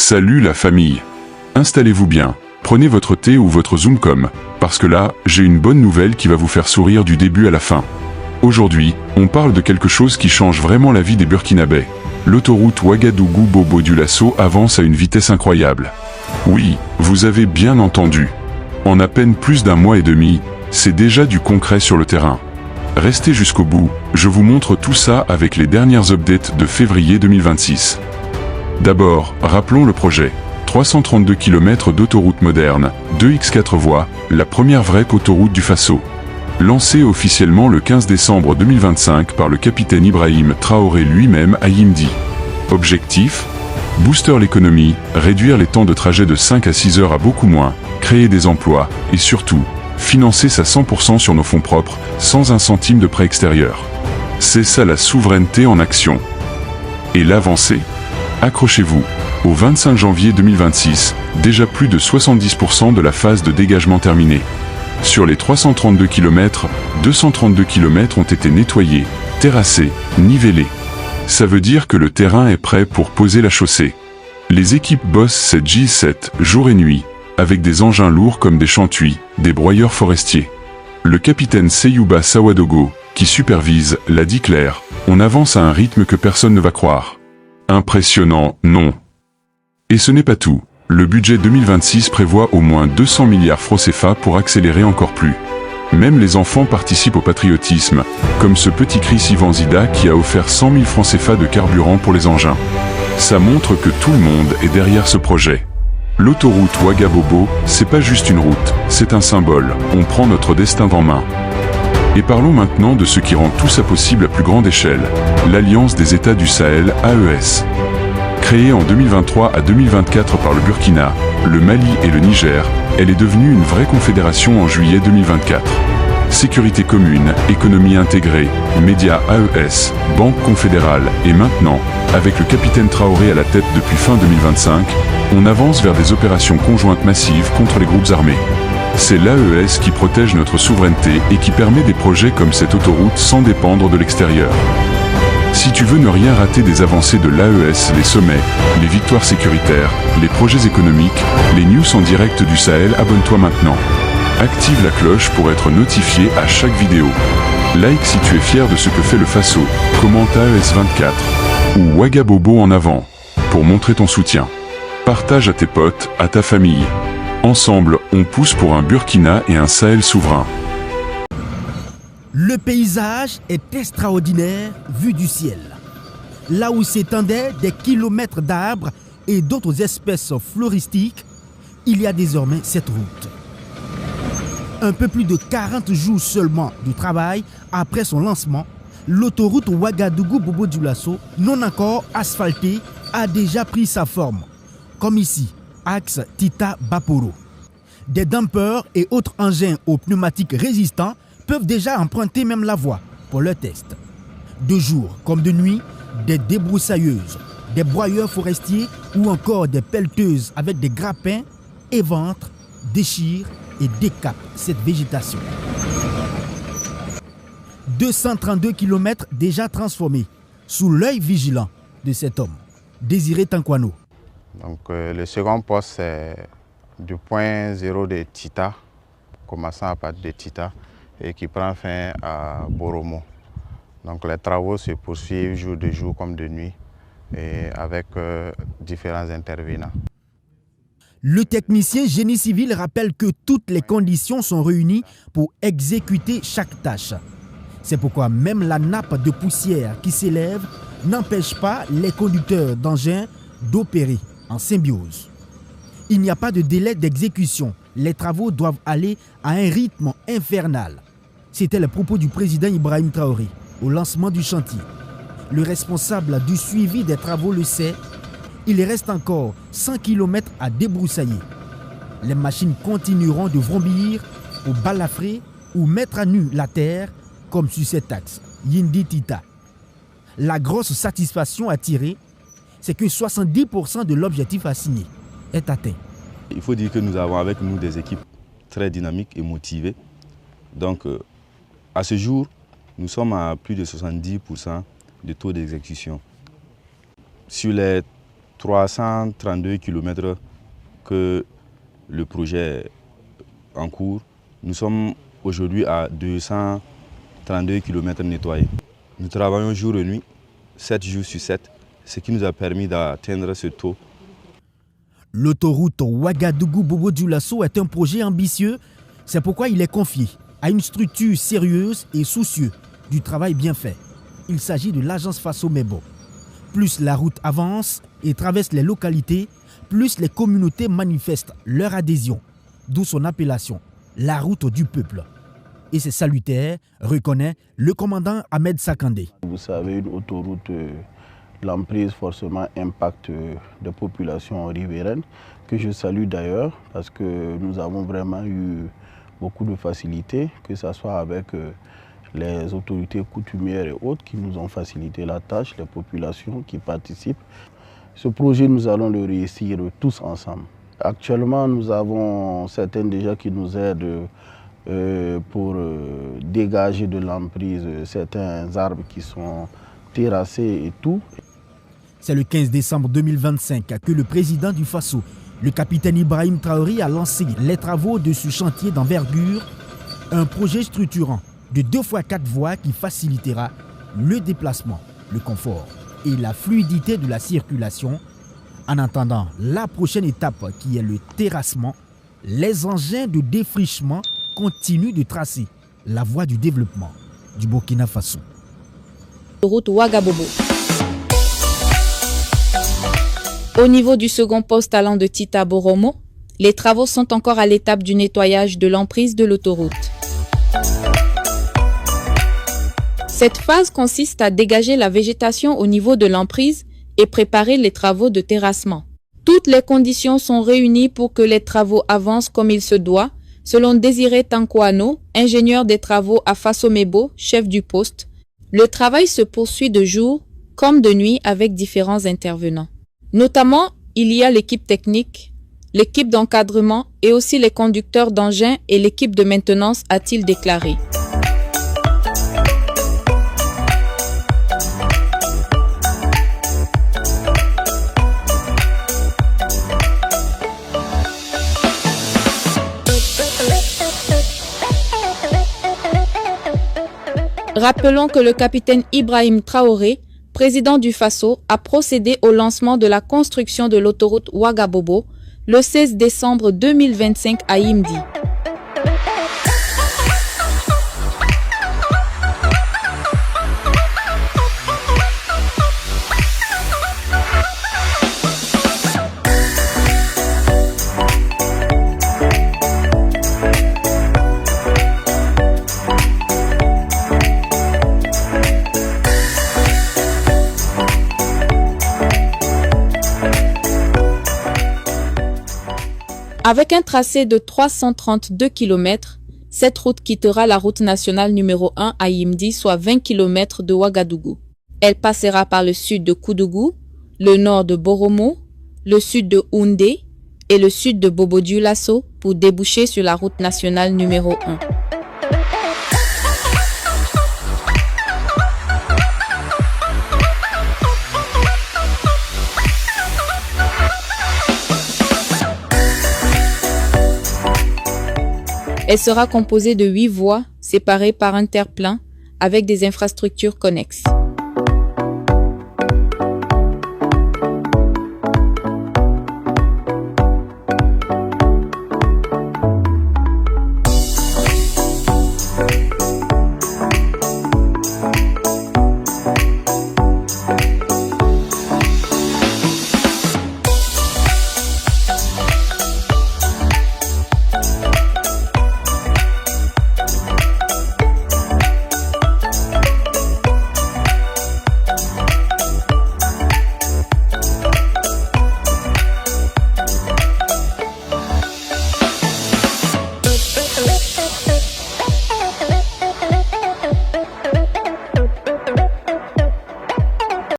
Salut la famille. Installez-vous bien, prenez votre thé ou votre Zoomcom, parce que là, j'ai une bonne nouvelle qui va vous faire sourire du début à la fin. Aujourd'hui, on parle de quelque chose qui change vraiment la vie des Burkinabés. L'autoroute Ouagadougou-Bobo-Dioulasso avance à une vitesse incroyable. Oui, vous avez bien entendu. En à peine plus d'un mois et demi, c'est déjà du concret sur le terrain. Restez jusqu'au bout, je vous montre tout ça avec les dernières updates de février 2026. D'abord, rappelons le projet. 332 km d'autoroute moderne, 2x4 voies, la première vraie autoroute du Faso. Lancée officiellement le 15 décembre 2025 par le capitaine Ibrahim Traoré lui-même à Yimdi. Objectif ? Booster l'économie, réduire les temps de trajet de 5 à 6 heures à beaucoup moins, créer des emplois, et surtout, financer ça 100% sur nos fonds propres, sans un centime de prêt extérieur. C'est ça la souveraineté en action. Et l'avancée ? Accrochez-vous. Au 25 janvier 2026, déjà plus de 70% de la phase de dégagement terminée. Sur les 332 km, 232 km ont été nettoyés, terrassés, nivellés. Ça veut dire que le terrain est prêt pour poser la chaussée. Les équipes bossent cette J7 jour et nuit, avec des engins lourds comme des chantuis, des broyeurs forestiers. Le capitaine Seyouba Sawadogo, qui supervise, l'a dit clair, on avance à un rythme que personne ne va croire. Impressionnant, non. Et ce n'est pas tout. Le budget 2026 prévoit au moins 200 milliards francs CFA pour accélérer encore plus. Même les enfants participent au patriotisme, comme ce petit Chris Ivan Zida qui a offert 100 000 francs CFA de carburant pour les engins. Ça montre que tout le monde est derrière ce projet. L'autoroute Ouagabobo, c'est pas juste une route, c'est un symbole, on prend notre destin en main. Et parlons maintenant de ce qui rend tout ça possible à plus grande échelle, l'Alliance des États du Sahel, AES. Créée en 2023 à 2024 par le Burkina, le Mali et le Niger, elle est devenue une vraie confédération en juillet 2024. Sécurité commune, économie intégrée, médias AES, banque confédérale et maintenant, avec le capitaine Traoré à la tête depuis fin 2025, on avance vers des opérations conjointes massives contre les groupes armés. C'est l'AES qui protège notre souveraineté et qui permet des projets comme cette autoroute sans dépendre de l'extérieur. Si tu veux ne rien rater des avancées de l'AES, les sommets, les victoires sécuritaires, les projets économiques, les news en direct du Sahel, abonne-toi maintenant. Active la cloche pour être notifié à chaque vidéo. Like si tu es fier de ce que fait le Faso, commente AES24 ou Ouagabobo en avant pour montrer ton soutien. Partage à tes potes, à ta famille. Ensemble, on pousse pour un Burkina et un Sahel souverain. Le paysage est extraordinaire vu du ciel. Là où s'étendaient des kilomètres d'arbres et d'autres espèces floristiques, il y a désormais cette route. Un peu plus de 40 jours seulement de travail après son lancement, l'autoroute Ouagadougou-Bobo-Dioulasso, non encore asphaltée, a déjà pris sa forme. Comme ici, axe Tita-Baporo. Des dumpers et autres engins aux pneumatiques résistants peuvent déjà emprunter même la voie pour leur test. De jour comme de nuit, des débroussailleuses, des broyeurs forestiers ou encore des pelleteuses avec des grappins éventrent, déchirent et décapent cette végétation. 232 km déjà transformés sous l'œil vigilant de cet homme, Désiré Tankwano. Donc, le second poste, c'est du point zéro de Tita, commençant à partir de Tita, et qui prend fin à Boromo. Donc les travaux se poursuivent jour de jour comme de nuit, et avec différents intervenants. Le technicien génie civil rappelle que toutes les conditions sont réunies pour exécuter chaque tâche. C'est pourquoi même la nappe de poussière qui s'élève n'empêche pas les conducteurs d'engins d'opérer en symbiose. Il n'y a pas de délai d'exécution. Les travaux doivent aller à un rythme infernal. C'était le propos du président Ibrahim Traoré au lancement du chantier. Le responsable du suivi des travaux le sait. Il reste encore 100 km à débroussailler. Les machines continueront de vrombir pour balafrer ou mettre à nu la terre comme sur cet axe, Yindi-Tita. La grosse satisfaction à tirer, c'est que 70% de l'objectif assigné est atteint. Il faut dire que nous avons avec nous des équipes très dynamiques et motivées. Donc, à ce jour, nous sommes à plus de 70% de taux d'exécution. Sur les 332 km que le projet est en cours. Nous sommes aujourd'hui à 232 km nettoyés. Nous travaillons jour et nuit, 7 jours sur 7, ce qui nous a permis d'atteindre ce taux. L'autoroute Ouagadougou-Bobo-Dioulasso est un projet ambitieux. C'est pourquoi il est confié à une structure sérieuse et soucieuse du travail bien fait. Il s'agit de l'agence Faso-Mebo. Plus la route avance et traverse les localités, plus les communautés manifestent leur adhésion, d'où son appellation, la route du peuple. Et c'est salutaire, reconnaît le commandant Ahmed Sakandé. Vous savez, une autoroute, l'emprise forcément impacte des populations riveraines, que je salue d'ailleurs, parce que nous avons vraiment eu beaucoup de facilité, que ce soit avec les autorités coutumières et autres qui nous ont facilité la tâche, les populations qui participent. Ce projet, nous allons le réussir tous ensemble. Actuellement, nous avons certains déjà qui nous aident pour dégager de l'emprise certains arbres qui sont terrassés et tout. C'est le 15 décembre 2025 que le président du Faso, le capitaine Ibrahim Traoré, a lancé les travaux de ce chantier d'envergure, un projet structurant de 2 fois 4 voies qui facilitera le déplacement, le confort et la fluidité de la circulation. En attendant la prochaine étape qui est le terrassement, les engins de défrichement continuent de tracer la voie du développement du Burkina Faso. Route Ouagabobo. Au niveau du second poste allant de Tita à Boromo, les travaux sont encore à l'étape du nettoyage de l'emprise de l'autoroute. Cette phase consiste à dégager la végétation au niveau de l'emprise et préparer les travaux de terrassement. Toutes les conditions sont réunies pour que les travaux avancent comme il se doit, selon Désiré Tankoano, ingénieur des travaux à Faso-Mebo, chef du poste. Le travail se poursuit de jour comme de nuit avec différents intervenants. Notamment, il y a l'équipe technique, l'équipe d'encadrement et aussi les conducteurs d'engins et l'équipe de maintenance, a-t-il déclaré. Rappelons que le capitaine Ibrahim Traoré, président du Faso, a procédé au lancement de la construction de l'autoroute Ouagabobo le 16 décembre 2025 à Yimdi. Avec un tracé de 332 km, cette route quittera la route nationale numéro 1 à Yimdi, soit 20 km de Ouagadougou. Elle passera par le sud de Koudougou, le nord de Boromo, le sud de Houndé et le sud de Bobo-Dioulasso pour déboucher sur la route nationale numéro 1. Elle sera composée de 8 voies séparées par un terre-plein avec des infrastructures connexes.